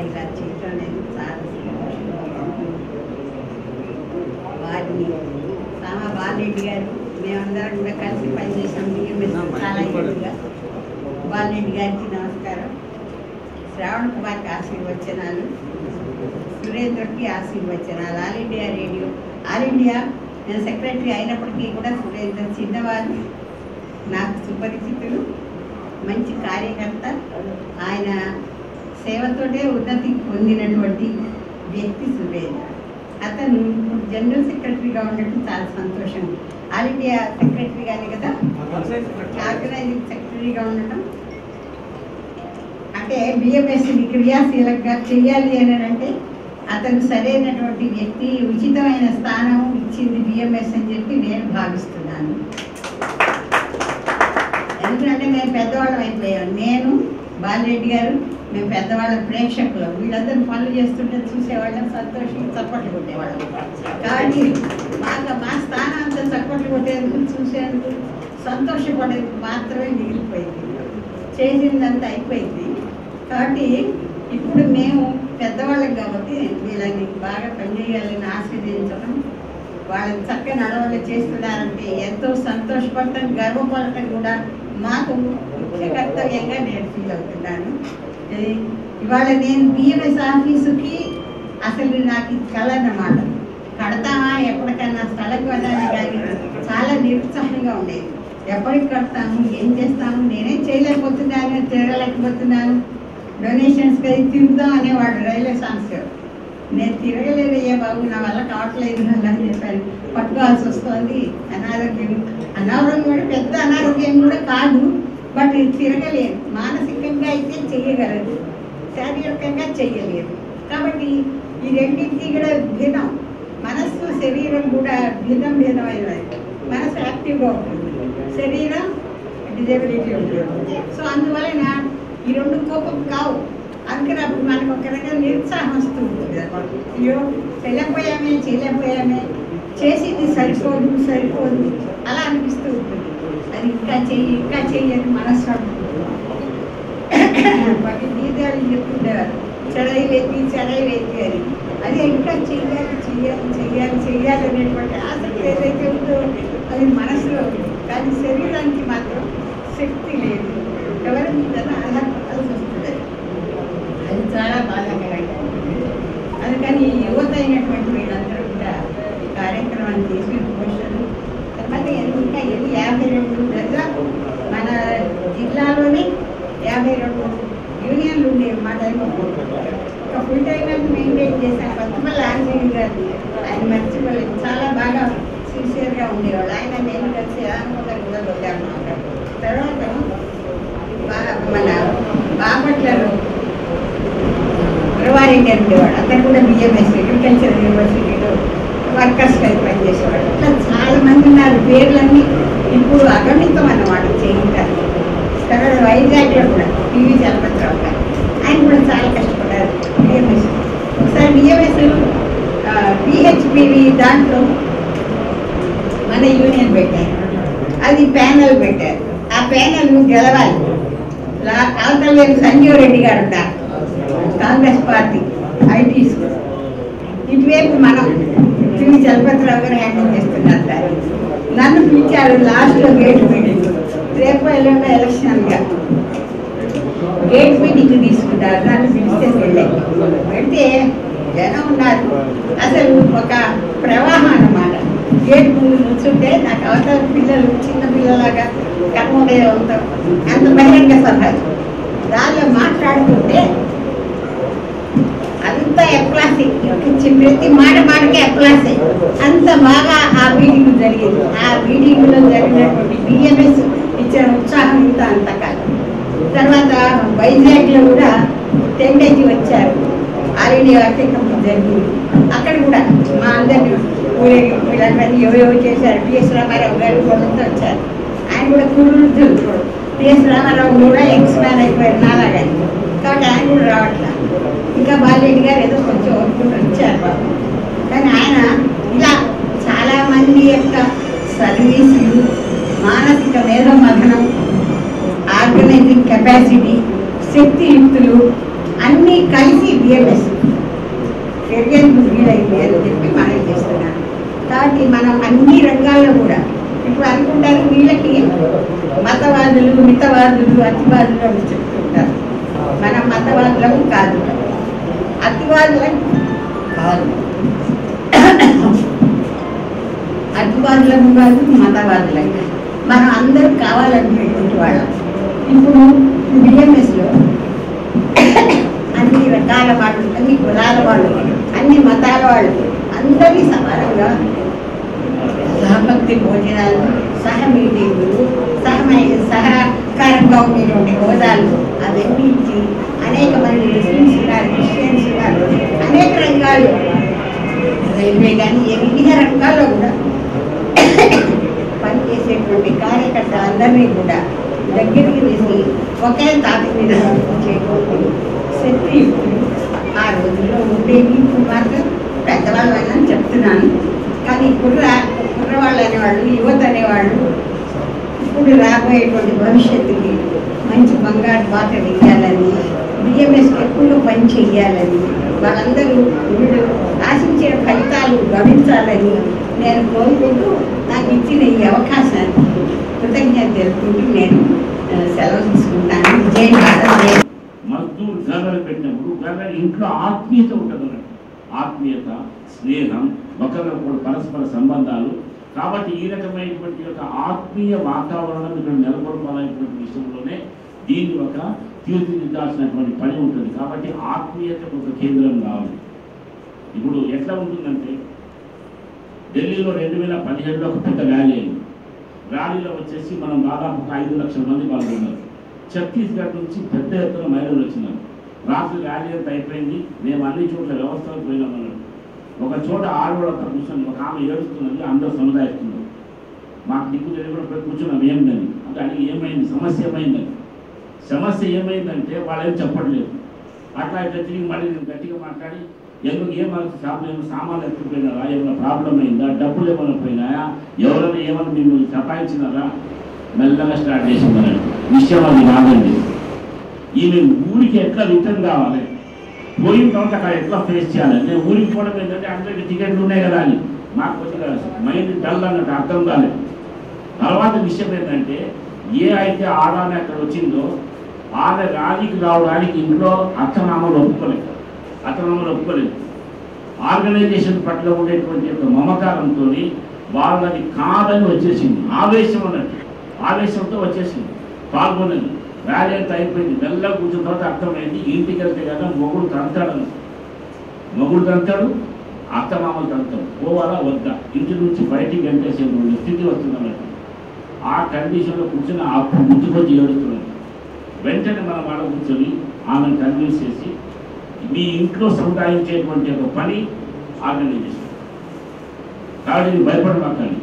ఇలా చేయటం అనేది చాలా సంతోషంగా ఉంది. వారిని సామా బాలరెడ్డి గారు మేమందరం కూడా కలిసి పనిచేసాం. చాలా ఇదిగా బాలరెడ్డి గారికి నమస్కారం. శ్రావణ్ కుమార్కి ఆశీర్వచనాలు, సురేంద్రకి ఆశీర్వచనాలు. All India Radio, All India నేను సెక్రటరీ అయినప్పటికీ కూడా సురేంద్ర చిన్నవారు, నాకు సుపరిచితులు, మంచి కార్యకర్త. ఆయన సేవతోటే ఉన్నతి పొందినటువంటి వ్యక్తి సురేంద్ర. అతను జనరల్ సెక్రటరీగా ఉండటం చాలా సంతోషం. ఆల్ ఇండియా సెక్రటరీగానే కదా, ఆర్గనైజింగ్ సెక్రటరీగా ఉండటం అంటే బిఎంఎస్ని క్రియాశీలంగా చేయాలి అని అంటే అతను సరైనటువంటి వ్యక్తి, ఉచితమైన స్థానం ఇచ్చింది బిఎంఎస్ అని చెప్పి నేను భావిస్తున్నాను. ఎందుకంటే మేము పెద్దవాళ్ళం అయిపోయాం. నేను, బాలరెడ్డి గారు, మేము పెద్దవాళ్ళ ప్రేక్షకులు. వీళ్ళందరూ పనులు చేస్తుంటే చూసేవాళ్ళం, సంతోషంగా చప్పట్లు కొట్టేవాళ్ళం. కాబట్టి మా స్థానం అంతా చప్పట్లు కొట్టేందుకు, చూసేందుకు, సంతోషపడేందుకు మాత్రమే మిగిలిపోయింది. చేసిందంతా అయిపోయింది. కాబట్టి ఇప్పుడు మేము పెద్దవాళ్ళం కాబట్టి వీళ్ళని బాగా పనిచేయాలని ఆశీర్వదించడం, వాళ్ళని చక్కగా నడవలు చేస్తున్నారంటే ఎంతో సంతోషపడటం, గర్వపడటం కూడా మాకు ముఖ్య కర్తవ్యంగా నేను ఫీల్ అవుతున్నాను. ఇవాళ నేను బిఎంఎస్ ఆఫీసుకి అసలు నాకు ఇది కళ అన్నమాట. కడతామా ఎప్పటికన్నా స్థలం కొనాలి కానీ చాలా నిరుత్సాహంగా ఉండేది. ఎప్పటికి కడతాము, ఏం చేస్తాము, నేనేం చేయలేకపోతున్నాను, తిరగలేకపోతున్నాను. డొనేషన్స్ కలిసి తిరుగుదాం అనేవాడు రైల్వే సంస్థ. నేను తిరగలేదయ్యా బాబు, నా వల్ల కావట్లేదు అని చెప్పాను. పట్టుకోవాల్సి వస్తుంది. అనారోగ్యం కూడా పెద్ద అనారోగ్యం కూడా కాదు, బట్ తిరగలేదు. మానసికంగా అయితే చెయ్యగలదు, శారీరకంగా చెయ్యలేదు. కాబట్టి ఈ రెండింటికి కూడా భిన్నం. మనస్సు శరీరం కూడా భిన్నమైనది. మనసు యాక్టివ్గా ఉంటుంది, శరీరం డిజబిలిటీ ఉంటుంది. సో అందువలన ఈ రెండు కోపం కావు. అందుకని అప్పుడు మనకు ఒక రకంగా నిరుత్సాహం వస్తూ ఉంటుంది. అయ్యో చేయలేకపోయామే, చేసింది సరిపోదు అలా అనిపిస్తూ ఉంటుంది. అది ఇంకా చెయ్యి అని మనసు వాటి గీతాలు చెప్తుండేవారు, చెడైలేది అని. అది ఇంకా చెయ్యాలి అనేటువంటి ఆసక్తి ఏదైతే ఉందో అది మనసులో, కానీ శరీరానికి మాత్రం శక్తి లేదు. ఎవరి మీద ఆధారపడాల్సి వస్తుంది. అది చాలా బాధాకరంగా ఉంటుంది. అందుకని యువత అయినటువంటి వీళ్ళందరూ కూడా ఈ కార్యక్రమాన్ని చేసి పోషణలు తర్వాత ఇంకా 52 దాదాపు మన జిల్లాలోనే 52 యూనియన్లు ఉండేవి మా టైంలో. ఒక ఫుల్ టైమర్ మెయింటైన్ చేశాను. కొత్తమల్లి ఆంజనేయులు గారు, ఆయన మర్చిపోలేదు, చాలా బాగా సిన్సియర్గా ఉండేవాళ్ళు. ఆయన నేను కలిసి ఆనందంగా కూడా వెళ్ళాము. తర్వాత మన బాపట్లలో గురువారెడ్డి ఉండేవాడు. అతను కూడా బిఎంఎస్ అగ్రికల్చర్ యూనివర్సిటీలో వర్కర్స్ కలిసి పనిచేసేవాడు. అట్లా చాలా మంది ఉన్నారు. పేర్లన్నీ ఇప్పుడు అగమితం అన్నమాట చేయటానికి. తర్వాత వైజాగ్లో కూడా టీవీ చలపతిరావు గారు, ఆయన కూడా చాలా కష్టపడ్డారు బిఎంఎస్. ఒకసారి బిఎంఎస్ పిహెచ్పివి దాంట్లో మన యూనియన్ పెట్టారు, అది ప్యానల్ పెట్టారు. ఆ ప్యానల్ గెలవాలి. అవతల సంజీవ్ రెడ్డి గారు ఉంటారు, కాంగ్రెస్ పార్టీ ఐటీస్. ఇటువైపు మనం టీవీ చలపతిరావు గారు హ్యాండిల్ చేస్తున్నారు. దాన్ని నన్ను పిలిచారు లాస్ట్లో గేట్ మీటింగ్. రేపు ఎల్లుండో ఎలక్షన్గా గేట్ మీటింగ్ తీసుకుంటారు. నన్ను పిలిస్తే వెళ్తే జనం ఉన్నారు. అసలు ఒక ప్రవాహం అన్నమాట. గేట్ ముందు కూర్చుంటే నాకు అవతల పిల్లలు చిన్న పిల్లలాగా కర్మోదయంతో అంత బహిరంగ సభ దానిలో మాట్లాడుతుంటే అంత ఎప్లాసి, ప్రతి మాటకి ఎప్లాసే. అంత బాగా ఆ మీటింగ్ జరిగింది. ఆ మీటింగ్లో జరిగినటువంటి బిఎంఎస్ ఇచ్చిన ఉత్సాహం ఇంత అంతకాలం. తర్వాత వైజాగ్లో కూడా 10 days వచ్చారు. ఆల్ ఇండియా కార్యక్రమం జరిగింది. అక్కడ కూడా మా అందరినీ ఊరేగి వీళ్ళందరినీ ఎవరెవరు చేశారు. టిఎస్ రామారావు గారు వాళ్ళంతా వచ్చారు. ఆయన కూడా కురువృద్ధులు. టిఎస్ రామారావు కూడా ఎక్స్పాన్ అయిపోయారు నాలాగా, కాబట్టి ఆయన కూడా రావట్లేదు. ఇంకా బాలరెడ్డి గారు ఏదో కొంచెం ఓడుకుంటూ వచ్చారు బాబు. కానీ ఆయన ఇలా చాలామంది యొక్క సర్వీసులు, మానసిక మేధోమథనం, ఆర్గనైజింగ్ కెపాసిటీ, శక్తియుక్తులు అన్నీ కలిసి బిఎంఎస్ పెరిగేందుకు వీలైంది అని చెప్పి మనం చేస్తున్నాను. కాబట్టి మనం అన్ని రంగాల్లో కూడా ఇప్పుడు అనుకుంటారు వీళ్ళకి మతవాదులు మితవాదులు అతివాదులు అని చెప్తుంటారు. మనం మతవాదులకు కాదు, అతివాదులకు కాదు, అతివాదులకు కాదు, మతవాదులకు మనం అందరూ కావాలనుకునేటువంటి వాళ్ళం. ఇప్పుడు బిఎంఎస్లో అన్ని రకాల వాళ్ళు, అన్ని కులాల వాళ్ళు, అన్ని మతాల వాళ్ళు అందరినీ సమానంగా సహభక్తి భోజనాలు, సహ మీటింగులు, సహకారంగా ఉండేటువంటి హోదాలు అవన్నీ ఇచ్చి అనేక మంది ముస్లిమ్స్ ఉన్నారు, క్రిస్టియన్స్ ఉన్నారు, అనేక రంగాలు రైల్వే కానీ వివిధ రంగాల్లో కూడా పనిచేసేటువంటి కార్యకర్తలందరినీ కూడా దగ్గరికి తీసి ఒకే తాటి మీద నడిపించేటువంటి శక్తి ఆ రోజుల్లో ఉండేవి. ఇప్పుడు మాత్రం పెద్దవాళ్ళు అని చెప్తున్నాను. కానీ కుర్రవాళ్ళు అనేవాళ్ళు, యువత అనేవాళ్ళు ఇప్పుడు రాబోయేటువంటి భవిష్యత్తుకి మంచి బంగారు బాట వేయాలని, బిఎంఎస్ ఎక్కువగా పని చేయాలని, వాళ్ళందరూ వీళ్ళు ఆశించే ఫలితాలు గమనించాలని నేను కోరుకుంటూ నాకు ఇచ్చిన ఈ అవకాశాన్ని కృతజ్ఞత తెలుపుకుంటూ నేను సెలవు తీసుకుంటాను. జై భారత్. మజ్దూర్ గర్వాలు పెట్టినప్పుడు గర్వాలు ఇంట్లో ఆత్మీయత ఉంటుంది, ఆత్మీయత, స్నేహం, ఒకరినొకరు పరస్పర సంబంధాలు. కాబట్టి ఈ రకమైనటువంటి యొక్క ఆత్మీయ వాతావరణం ఇక్కడ నెలకొల్పాలనేటువంటి విషయంలోనే దీన్ని ఒక తీర్చిదిద్దాల్సినటువంటి పని ఉంటుంది. కాబట్టి ఆత్మీయతకు ఒక కేంద్రం కావాలి. ఇప్పుడు ఎట్లా ఉంటుందంటే ఢిల్లీలో 2017లో ఒక పెద్ద ర్యాలీ అయింది. ర్యాలీలో వచ్చేసి మనం దాదాపు 5 లక్షల మంది పాల్గొన్నారు. ఛత్తీస్గఢ్ నుంచి పెద్ద ఎత్తున మహిళలు వచ్చినారు. రాత్రి ర్యాలీ అంతా అయిపోయింది. మేము అన్ని చోట్ల వ్యవస్థలకు పోయినామన్నాడు. ఒక చోట ఆడవాళ్ళతో కూర్చొని ఒక ఆమె ఏడుస్తున్నది, అందరూ సముదాయిస్తున్నారు. మాకు దిక్కు తెలియకుండా కూర్చున్నాం ఏమిందని. అంటే అది ఏమైంది, సమస్య ఏమైందని. సమస్య ఏమైందంటే వాళ్ళు ఏం చెప్పట్లేదు. అట్లా ఇట్లా తిరిగి మళ్ళీ నేను గట్టిగా మాట్లాడి ఎందుకు ఏమైనా షాపులు ఏమైనా సామాన్లు ఎత్తుకుపోయినారా, ఏమైనా ప్రాబ్లం అయిందా, డబ్బులు ఏమైనా పోయినాయా, ఎవరైనా ఏమైనా మిమ్మల్ని సతాయించినారా, మెల్లగా స్టార్ట్ చేసిందనండి. విషయం అది కాదండి. ఈమె ఊరికి ఎట్లా రిటర్న్ కావాలి, పోయిన తర్వాత అక్కడ ఎట్లా ఫేస్ చేయాలి. నేను ఊరికి పోవడం ఏంటంటే అందరికి టికెట్లు ఉన్నాయి కదా అని మాకు కొద్దిగా మైండ్ డల్ అన్నట్టు అర్థం కాలేదు. తర్వాత విషయం ఏంటంటే ఏ అయితే ఆడాన్ని అక్కడ వచ్చిందో ఆమె రాజీకి రావడానికి ఇంట్లో అత్తమామలు ఒప్పుకోలేదు. ఆర్గనైజేషన్ పట్ల ఉండేటువంటి యొక్క మమకారంతో వాళ్ళని కాదని వచ్చేసింది. ఆవేశం అన్నట్టు ఆవేశంతో వచ్చేసింది, పాల్గొన్నది. ర్యాలీ అంతా అయిపోయింది. మెల్లగా కూర్చున్న తర్వాత అర్థమైంది ఇంటికి వెళ్తే కదా మొగుడు తంతాడు, అత్తమామలు తంతాడు, పోవాలా వద్దా, ఇంటి నుంచి బయటికి గంటేసే స్థితి వస్తుందన్నట్టు. ఆ కండిషన్లో కూర్చొని అప్పుడు గుర్తుకొచ్చి ఏడుస్తున్నాడు. వెంటనే మనం వాళ్ళ కూర్చొని ఆమెను కన్విన్స్ చేసి మీ ఇంట్లో సముదాయించేటువంటి ఒక పని ఆర్గనైజేషన్ కాబట్టి భయపడమాకండి.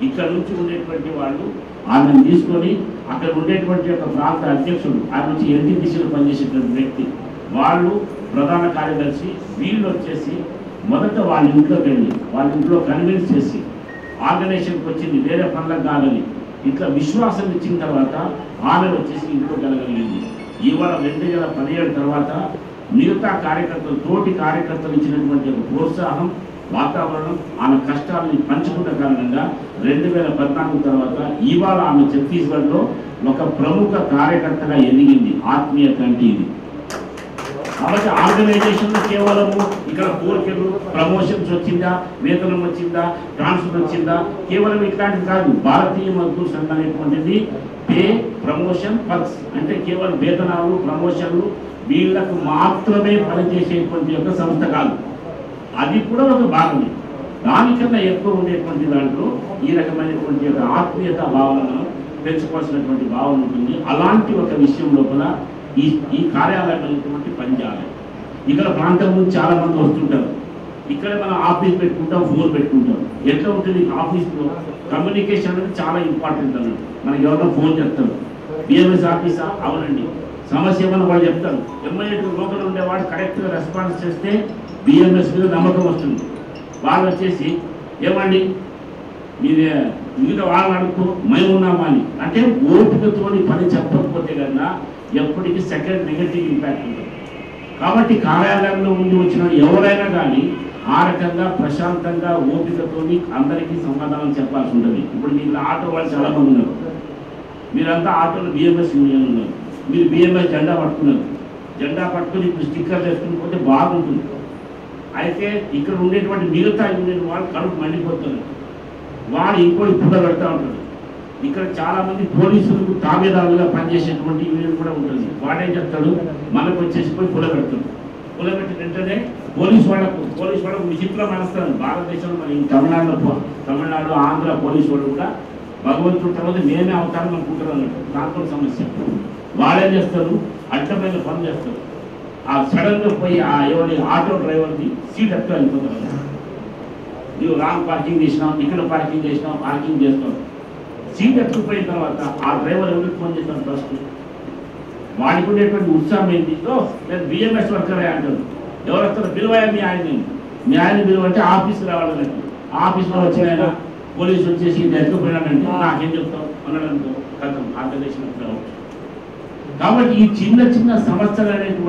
ఇక్కడ నుంచి ఉండేటువంటి వాళ్ళు ఆమెను తీసుకొని అక్కడ ఉండేటువంటి ఒక ప్రాంత అధ్యక్షుడు, ఆయన నుంచి ఎన్టీపీసీలో పనిచేసేటువంటి వ్యక్తి, వాళ్ళు ప్రధాన కార్యదర్శి, వీళ్ళు వచ్చేసి మొదట వాళ్ళ ఇంట్లోకి వెళ్ళి వాళ్ళ ఇంట్లో కన్విన్స్ చేసి ఆర్గనైజేషన్కి వచ్చింది వేరే పనులకు కాదని ఇట్లా విశ్వాసం ఇచ్చిన తర్వాత ఆమె వచ్చేసి ఇంట్లో కలగలిగింది. ఇవాళ 2017 తర్వాత మిగతా కార్యకర్తలు, తోటి కార్యకర్తలు ఇచ్చినటువంటి ఒక ప్రోత్సాహం, వాతావరణం, ఆమె కష్టాలని పంచుకున్న కారణంగా 2014 తర్వాత ఇవాళ ఆమె ఛత్తీస్గఢ్లో ఒక ప్రముఖ కార్యకర్తగా ఎదిగింది. ఆత్మీయత అంటే ఇది. కాబట్టి ఆర్గనైజేషన్లో కేవలము ఇక్కడ కోరికలు, ప్రమోషన్స్ వచ్చిందా, వేతనం వచ్చిందా, ట్రాన్స్ఫర్ వచ్చిందా, కేవలం ఇట్లాంటివి కాదు. భారతీయ మజ్దూర్ సంఘం అనేటువంటిది పే, ప్రమోషన్, పర్క్స్ అంటే కేవలం వేతనాలు, ప్రమోషన్లు వీళ్లకు మాత్రమే పనిచేసేటువంటి ఒక సంస్థ కాదు. అది కూడా ఒక భాగమే. దానికన్నా ఎక్కువ ఉండేటువంటి దాంట్లో ఈ రకమైనటువంటి ఒక ఆత్మీయత భావనను పెంచుకోవాల్సినటువంటి భావన ఉంటుంది. అలాంటి ఒక విషయం లోపల ఈ కార్యాలయం పనిచేయాలి. ఇక్కడ ప్రాంతం నుంచి చాలా మంది వస్తుంటారు. ఇక్కడ మనం ఆఫీస్ పెట్టుకుంటాం, ఫోన్ పెట్టుకుంటాం. ఎట్లా ఉంటుంది ఆఫీస్లో కమ్యూనికేషన్ అనేది చాలా ఇంపార్టెంట్ అన్నట్టు. మనకి ఎవరైనా ఫోన్ చేస్తారు, బిఎంఎస్ ఆఫీసా, అవునండి, సమస్య ఏమన్నా వాళ్ళు చెప్తారు. ఎంఐఏ లోపల ఉండేవాడు కరెక్ట్గా రెస్పాన్స్ చేస్తే బిఎంఎస్ మీద నమ్మకం వస్తుంది. వాళ్ళు వచ్చేసి ఏమండి మీరే మిగతా వాళ్ళని అడుగుతూ మేము ఉన్నామా అని అంటే ఓపికతో పని చెప్పకపోతే కన్నా ఎప్పటికీ సెకండ్ నెగటివ్ ఇంపాక్ట్ ఉంటుంది. కాబట్టి కార్యాలయంలో ఉండి వచ్చిన ఎవరైనా కానీ ఆ రకంగా ప్రశాంతంగా ఓపికతో అందరికీ సమాధానం చెప్పాల్సి ఉంటుంది. ఇప్పుడు మీరు ఆటో వాళ్ళు చాలా మంది ఉన్నారు, మీరంతా ఆటోలో బిఎంఎస్ యూనియన్ ఉన్నారు, మీరు బిఎంఎస్ జెండా పట్టుకున్నారు, జెండా పట్టుకుని ఇప్పుడు స్టిక్కర్ వేసుకుని పోతే బాగుంటుంది. అయితే ఇక్కడ ఉండేటువంటి మిగతా యూనియన్ వాళ్ళు కడుపు మండిపోతున్నారు, వాడు ఇంకోటి పుల్ల పెడతా ఉంటాడు. ఇక్కడ చాలా మంది పోలీసులకు తాబేదారులుగా పనిచేసేటువంటి యూనియన్ కూడా ఉంటుంది. వాడేం చెప్తాడు, మనకు వచ్చేసి పోయి పుల్ల పెడతాడు. పుల్ల పెట్టిన వెంటనే పోలీసు వాళ్ళకు విచిత్రం మనస్తాను. భారతదేశంలో మన తమిళనాడు ఆంధ్ర పోలీసు వాళ్ళు కూడా భగవంతుడి తర్వాత మేమే అవతారం అనుకుంటారు అన్నట్టు. దాంతో సమస్య వాళ్ళేం చేస్తారు, అడ్డమైన పనులు చేస్తారు. ఆ సడన్గా పోయి ఆ ఎవరి ఆటో డ్రైవర్ది సీట్ ఎక్కడ వెళ్ళిపోతారు. నువ్వు రాంగ్ పార్కింగ్ చేసినావు, ఇక్కడ పార్కింగ్ చేసినావు, పార్కింగ్ చేస్తావు. సీట్ ఎత్తుకుపోయిన తర్వాత ఆ డ్రైవర్ ఎవరికి ఫోన్ చేస్తాను ఫస్ట్, వాడికి ఉండేటువంటి ఉత్సాహం ఏంటి, నేను బిఎంఎస్ వర్కరే అంటారు. ఎవరు వస్తారు, పిలువయా మీ ఆయన పిలువ అంటే ఆఫీస్కి రావాలన్నట్టు. ఆఫీస్లో వచ్చిన ఆయన పోలీసు వచ్చేసి ఎత్తుకుపోయినాడంటే నాకేం చెప్తావు అన్నాడంతో కథం ఆంధ్రదేశం. కాబట్టి ఈ చిన్న చిన్న సమస్యలు అనేటువంటి